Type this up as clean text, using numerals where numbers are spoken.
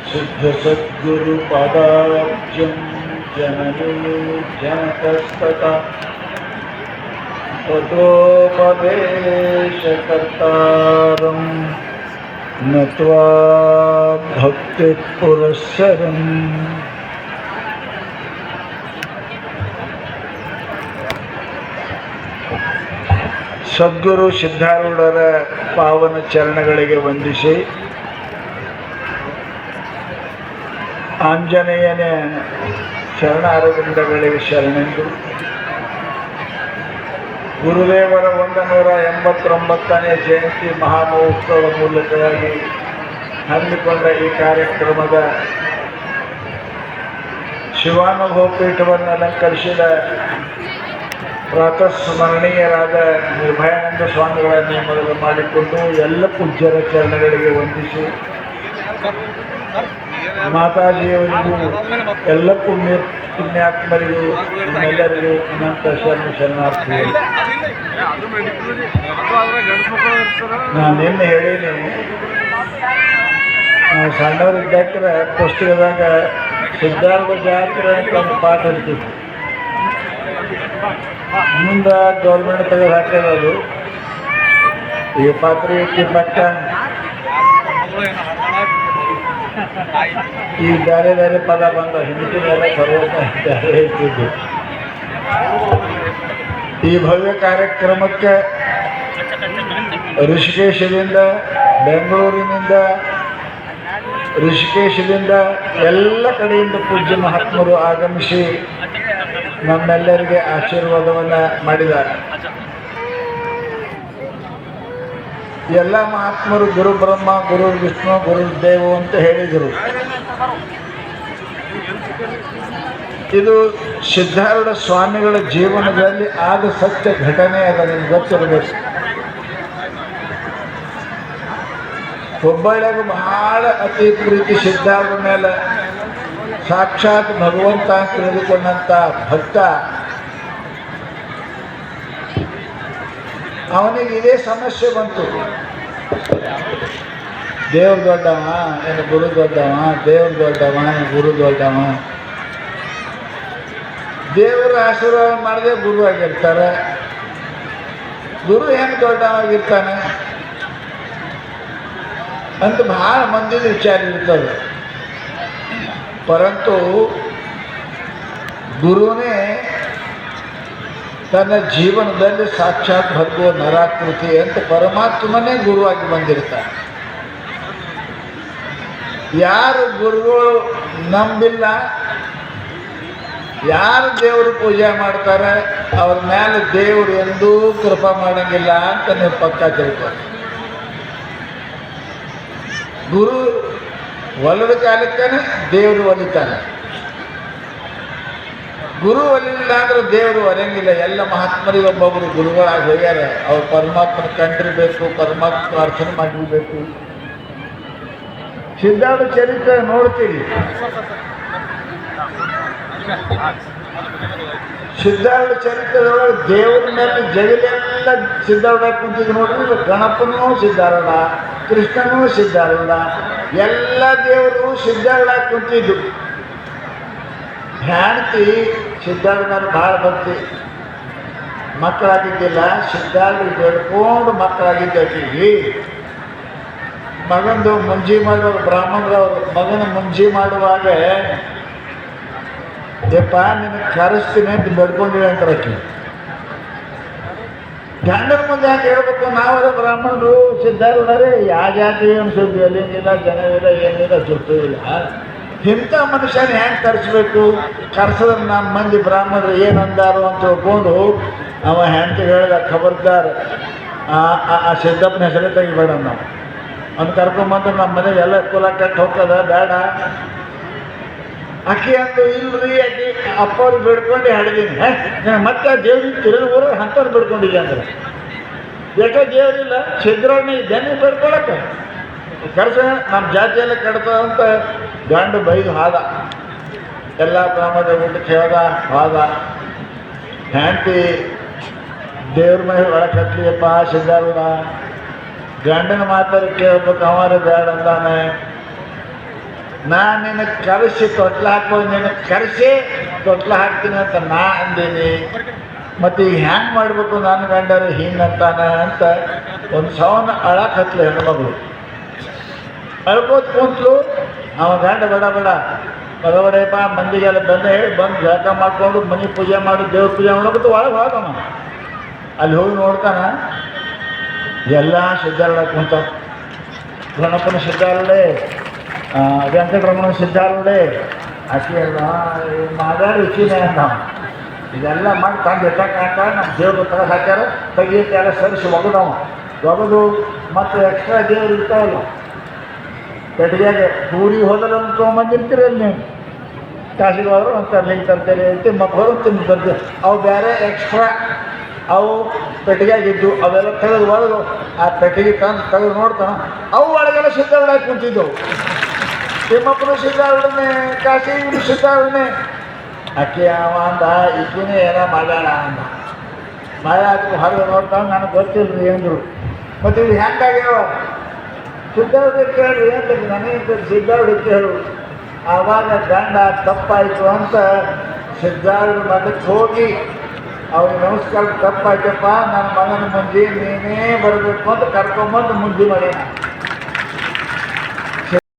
सिद्धसद्गुरुपादाब्जं जननी जनकस्तथा ततोपदेशकर्तारं नत्वा भक्तिपुरस्सरम् ಸದ್ಗುರು ಸಿದ್ಧಾರೂಢರ ಪಾವನ ಚರಣಗಳಿಗೆ ವಂದಿಸಿ ಆಂಜನೇಯನ ಶರಣಾರವಿಂದಗಳಿಗೆ ಶರಣೆಂದು ಗುರುದೇವರ 189ನೇ ಜಯಂತಿ ಮಹಾಮಹೋತ್ಸವ ಮೂಲಕವಾಗಿ ಹಮ್ಮಿಕೊಂಡ ಈ ಕಾರ್ಯಕ್ರಮದ ಶಿವಾನುಭವ ಪೀಠವನ್ನು ಅಲಂಕರಿಸಿದ ಪ್ರಾತಸ್ಮರಣೀಯರಾದ ನಿರ್ಭಯಾನಂದ ಸ್ವಾಮಿಗಳನ್ನು ಮೊದಲು ಮಾಡಿಕೊಂಡು ಎಲ್ಲ ಪೂಜ್ಯರ ಚರಣಗಳಿಗೆ ವಂದಿಸಿ ಮಾತಾಜಿಯವರಿಗೂ ಎಲ್ಲ ಪುಣ್ಯಾತ್ಮರಿಗೂ ಎಲ್ಲರಿಗೂ ಅನಂತ ಶರಣಾರ್ಥಿಗಳು. ನಾನು ನಿನ್ನೆ ಹೇಳೀನಿ, ಸಣ್ಣವರಿದ್ದಕ್ರೆ ಪುಸ್ತಕದಾಗ ಸಿದ್ಧಾರ್ಥ ಜಾತ್ರೆ ಅಂತ ಒಂದು ಪಾಠ ಇರ್ತಿತ್ತು. ಮುಂದೆ ಗೌರ್ಮೆಂಟ್ ತೆಗೆದು ಹಾಕಿರೋದು ಈ ಪಾತ್ರೆ ಪಟ್ಟ ಈ ಬೇರೆ ಬೇರೆ ಪದ ಬಂದ ಹಿಂದಿನೆಲ್ಲ ಸರ್ವತ ಬೇರೆ ಹೇಳ್ತಿದ್ದು. ಈ ಭವ್ಯ ಕಾರ್ಯಕ್ರಮಕ್ಕೆ ಋಷಿಕೇಶದಿಂದ, ಬೆಂಗಳೂರಿನಿಂದ, ಋಷಿಕೇಶದಿಂದ ಎಲ್ಲ ಕಡೆಯಿಂದ ಪೂಜ್ಯ ಮಹಾತ್ಮರು ಆಗಮಿಸಿ ನಮ್ಮೆಲ್ಲರಿಗೆ ಆಶೀರ್ವಾದವನ್ನು ಮಾಡಿದ್ದಾರೆ. ಎಲ್ಲ ಮಹಾತ್ಮರು ಗುರು ಬ್ರಹ್ಮ, ಗುರು ವಿಷ್ಣು, ಗುರು ದೇವ ಅಂತ ಹೇಳಿದರು. ಇದು ಸಿದ್ಧಾರೂಢ ಸ್ವಾಮಿಗಳ ಜೀವನದಲ್ಲಿ ಆದ ಸತ್ಯ ಘಟನೆ ಅದನ್ನು ಗೊತ್ತಿರಬೇಕು. ಹುಬ್ಬಳ್ಳಿಯಾಗ ಬಹಳ ಅತಿ ಪ್ರೀತಿ ಸಿದ್ಧಾರೂಢ ಮೇಲೆ ಸಾಕ್ಷಾತ್ ಭಗವಂತ ತಿಳಿದುಕೊಂಡಂಥ ಭಕ್ತ ಅವನಿಗೆ ಇದೇ ಸಮಸ್ಯೆ ಬಂತು. ದೇವ್ರ ದೊಡ್ಡವ ಏನು ಗುರು ದೊಡ್ಡವ, ದೇವ್ರ ದೊಡ್ಡವ ಗುರು ದೊಡ್ಡವ. ದೇವರ ಆಶೀರ್ವಾದ ಮಾಡದೆ ಗುರು ಆಗಿರ್ತಾರೆ. ಗುರು ಏನು ದೊಡ್ಡವಾಗಿರ್ತಾನೆ ಅಂತ ಬಹಳ ಮಂದಿದ ವಿಚಾರ ಇರ್ತದೆ. ಪರಂತು ಗುರುನೇ ತನ್ನ ಜೀವನದಲ್ಲಿ ಸಾಕ್ಷಾತ್ ಭಗವ ನರಾಕೃತಿ ಅಂತ ಪರಮಾತ್ಮನೇ ಗುರುವಾಗಿ ಬಂದಿರ್ತಾರೆ. ಯಾರು ಗುರುಗಳು ನಂಬಿಲ್ಲ, ಯಾರು ದೇವರು ಪೂಜೆ ಮಾಡ್ತಾರೆ ಅವ್ರ ಮೇಲೆ ದೇವರು ಎಂದೂ ಕೃಪಾ ಮಾಡಂಗಿಲ್ಲ ಅಂತ ನೀವು ಪಕ್ಕ ತಿಳ್ಕೊಳ್ಳಿ. ಗುರು ಒಲದ ಕಾಲಕ್ಕೇ ದೇವರು ಒಲಿತಾನೆ. ಗುರು ಒಲಿಲ್ಲ ಅಂದ್ರೆ ದೇವರು ಒರೆಯಂಗಿಲ್ಲ. ಎಲ್ಲ ಮಹಾತ್ಮರಿಗೆ ಒಬ್ಬೊಬ್ಬರು ಗುರುಗಳಾಗಿ ಹೋಗ್ಯಾರ. ಅವ್ರು ಪರಮಾತ್ಮನ ಕಂಡಿರಬೇಕು, ಪರಮಾತ್ಮ ಅರ್ಚನೆ ಮಾಡಿರ್ಬೇಕು. ಸಿದ್ಧಾರ್ಥ ಚರಿತ್ರೆ ನೋಡ್ತೀವಿ. ಸಿದ್ಧಾರ್ಥ ಚರಿತ್ರೆದೊಳಗೆ ದೇವರ ಮೇಲೆ ಜಗಲೆಲ್ಲ ಸಿದ್ಧಾರೂಢ ಕುಂತಿದ್ದು ನೋಡ್ರಿ. ಗಣಪನೂ ಸಿದ್ಧಾರೂಢ, ಕೃಷ್ಣನೂ ಸಿದ್ಧಾರೂಢ, ಎಲ್ಲ ದೇವರು ಸಿದ್ಧಾರೂಢ ಕುಂತಿದ್ದು. ಹೆಂಡತಿ ಸಿದ್ಧಾರೂಢನ ಭಾಳ ಭಕ್ತಿ. ಮಕ್ಕಳಾಗಿದ್ದಿಲ್ಲ, ಸಿದ್ಧಾರೂಢ ಬೇಡ್ಕೊಂಡು ಮಕ್ಕಳಾಗಿದ್ದೀವಿ. ಮಗಂದು ಮುಂಜಿ ಮಾಡುವಾಗ ಬ್ರಾಹ್ಮಣರವ್ರು ಮಗನ ಮುಂಜಿ ಮಾಡುವಾಗ ಯಪ್ಪ ನಿನಗೆ ಕರೆಸ್ತೀನಿ ಅಂತ ಬೇಡ್ಕೊಂಡಿವಿ ಅಂತಾರಕ್ಕೆ. ಗಂಡನ ಮುಂದೆ ಯಾಕೆ ಹೇಳ್ಬೇಕು? ನಾವರ ಬ್ರಾಹ್ಮಣರು ಸಿದ್ಧಾರೂಢರೇ, ಯಾವ ಜಾತಿ ಅನ್ಸುತ್ತೆ, ಎಲ್ಲಿಂಗಿಲ್ಲ, ಜನವಿಲ್ಲ, ಏನಿಲ್ಲ, ಸುತ್ತು ಇಲ್ಲ. ಇಂಥ ಮನುಷ್ಯನ ಹೆಂಗೆ ಕರೆಸ್ಬೇಕು? ಕರ್ಸಿದ್ರೆ ನಮ್ಮ ಮಂದಿ ಬ್ರಾಹ್ಮಣರು ಏನಂದಾರು ಅಂತ ತಿಳ್ಕೊಂಡು ಅವ ಹೆಂಡತಿ ಹೇಳಿದ, ಖಬರ್ದಾರ್ ಆ ಸಿದ್ದಪ್ಪನ ಹೆಸರೇ ತೆಗಿಬೇಡ. ನಾವು ಅವ್ನು ಕರ್ಕೊಂಬಂದ್ರೆ ನಮ್ಮ ಮನೆಗೆ ಎಲ್ಲ ಕುಲ ಕೆಟ್ಟು ಹೋಗ್ತದ, ಬೇಡ. ಅಕ್ಕಿ ಅಂತೂ ಇಲ್ರಿ, ಅಕ್ಕಿ ಅಪ್ಪವ್ರು ಬಿಡ್ಕೊಂಡು ಹಾಡಿದೀನಿ. ಮತ್ತೆ ದೇವ್ರಿಗೆ ತಿರುಗಿ ಊರು ಅಂಥವ್ರು ಬಿಡ್ಕೊಂಡಿದ್ದೆ ಅಂದ್ರೆ ಯಾಕೆ ದೇವ್ರಿಲ್ಲ, ಸಿದ್ಧರಣ್ಣ ಇದ್ದೇನೆ ಬಿಡ್ಕೊಳಕ್ಕೆ ಕರ್ಸ ನಮ್ಮ ಜಾತಿಯೆಲ್ಲ ಕೆಡ್ತದಂತ ಗಂಡು ಬೈದು ಹಾದ. ಎಲ್ಲ ಬ್ರಾಹ್ಮಣ ಊಟಕ್ಕೆ ಹೋದ. ಹೆಂಡತಿ ದೇವ್ರ ಮನೆ ಒಳಗೆ ಕಟ್ಲಿಯಪ್ಪ ಸಿದ್ಧಾರೂಢ, ಗಂಡನ ಮಾತಾಡಿ ಕೇಳ್ಬೇಕು, ಅವರ ಬೇಡ ಅಂದಾನೆ. ನಾನು ನಿನಗೆ ಕರೆಸಿ ತೊಟ್ಲು ಹಾಕ್ಬೋದು, ನಿನಗೆ ಕರೆಸಿ ತೊಟ್ಲು ಹಾಕ್ತೀನಿ ಅಂತ ನಾ ಅಂದೀನಿ. ಮತ್ತು ಈಗ ಹ್ಯಾಂಗೆ ಮಾಡಬೇಕು ನನ್ನ ಗಂಡರು ಹಿಂಗಂತಾನ ಅಂತ ಒಂದು ಸವನ ಅಳಕತ್ಲು ಹೆಣ್ಮಗಳು. ಅಳ್ಕೋತ ಕುಂತ್ಲು. ಅವ ಗಂಡ ಬೇಡ ಬೇಡ ಬಡಬಡಪ್ಪ ಮಂದಿಗೆಲ್ಲ ಬಂದು ಹೇಳಿ ಬಂದು ಜಳಕ ಮಾಡ್ಕೊಂಡು ಮನೆ ಪೂಜೆ ಮಾಡಿ ದೇವ್ರ ಪೂಜೆ ಮಾಡೋದು ಒಳಗೆ ಹೋಗಮ್ಮ. ಅಲ್ಲಿ ಹೋಗಿ ನೋಡ್ತಾನ ಎಲ್ಲ ಸಿದ್ಧಾರೂಢ ಕುಂತ. ಗಣಪನ ಸಿದ್ಧಾರೂಢೆ, ವೆಂಕಟರಮಣ ಸಿದ್ಧಾರೂಢೆ, ಆಕೆ ಎಲ್ಲ ಮಾದಾರ ಇಚ್ಚಿನೇ ಅಂತ ಇದೆಲ್ಲ ಮಾಡಿ ತಂದು ಎತ್ತಕ್ಕೆ ಹಾಕ ನಮ್ಮ ದೇವ್ರು ತಗ ಹಾಕ್ಯಾರ ತೆಗಿಯಕ್ಕೆ ಎಲ್ಲ ಸರಿಸಿ ಒಗದವ. ಒಗದು ಮತ್ತು ಎಕ್ಸ್ಟ್ರಾ ದೇವ್ರು ಇರ್ತಾವಲ್ಲ ಪೆಟ್ಟಿಗೆಗೆ ಊರಿಗೆ ಹೋದ್ರೆ ಒಂದು ತೊಗೊಂಬಂದಿರ್ತೀರಲ್ಲ ನೀವು, ಕಾಸಿಗೆ ಹೋದ್ರು ಒಂದು ತರ್ಲಿಕ್ಕೆ ತರ್ತೀರಿ ಐತಿ ಮಕ್ಕಳು ತಿಂದು ತರ್ತೀವಿ. ಅವು ಬೇರೆ ಎಕ್ಸ್ಟ್ರಾ ಅವು ಪೆಟ್ಟಿಗೆಗಿದ್ದು ಅವೆಲ್ಲ ತೆಗೆದು ಒಳಗು ಆ ಪೆಟ್ಟಿಗೆ ತೆಗೆದು ನೋಡ್ತಾನೆ. ಅವು ಒಳಗೆಲ್ಲ ಸಿದ್ಧಾರೂಢ ಕುಂತಿದ್ದವು. ತಿಮ್ಮಪ್ಪನು ಸಿದ್ಧಾರೂಢನೇ, ಕಾಶಿ ಇವನು ಸಿದ್ಧಾರೂಢನೇ. ಅಕ್ಕಿ ಅವ ಅಂದ ಈಗಿನೇ ಏನೋ ಮಾಡ್ಯಾಳ ಅಂದ. ಮಳೆ ಅದಕ್ಕೆ ಹೊರಗೆ ನೋಡ್ತಾವೆ ನನಗೆ ಗೊತ್ತಿಲ್ಲ ಅಂದರು. ಮತ್ತು ಇದು ಹೆಂಗಾಗ್ಯಾವ ಸಿದ್ಧಾರೂಢ ಕೇಳಿ ಏನು ನನಗೆ ಸಿದ್ಧಾರೂಢ ಕೇಳು. ಆವಾಗ ಗಂಡ ತಪ್ಪಾಯಿತು ಅಂತ ಸಿದ್ಧಾರೂಢ ಮಠಕ್ಕೆ ಹೋಗಿ ಅವ್ರಿಗೆ ನಮಸ್ಕಾರ, ತಪ್ಪಾಯ್ತಪ್ಪ ನನ್ನ ಮಗನ ಮುಂದೆ ನೀನೇ ಬರಬೇಕು ಅಂತ ಕರ್ಕೊಂಬಂದು ಮುಂದೆ ಮಾಡ್ಯಾನ.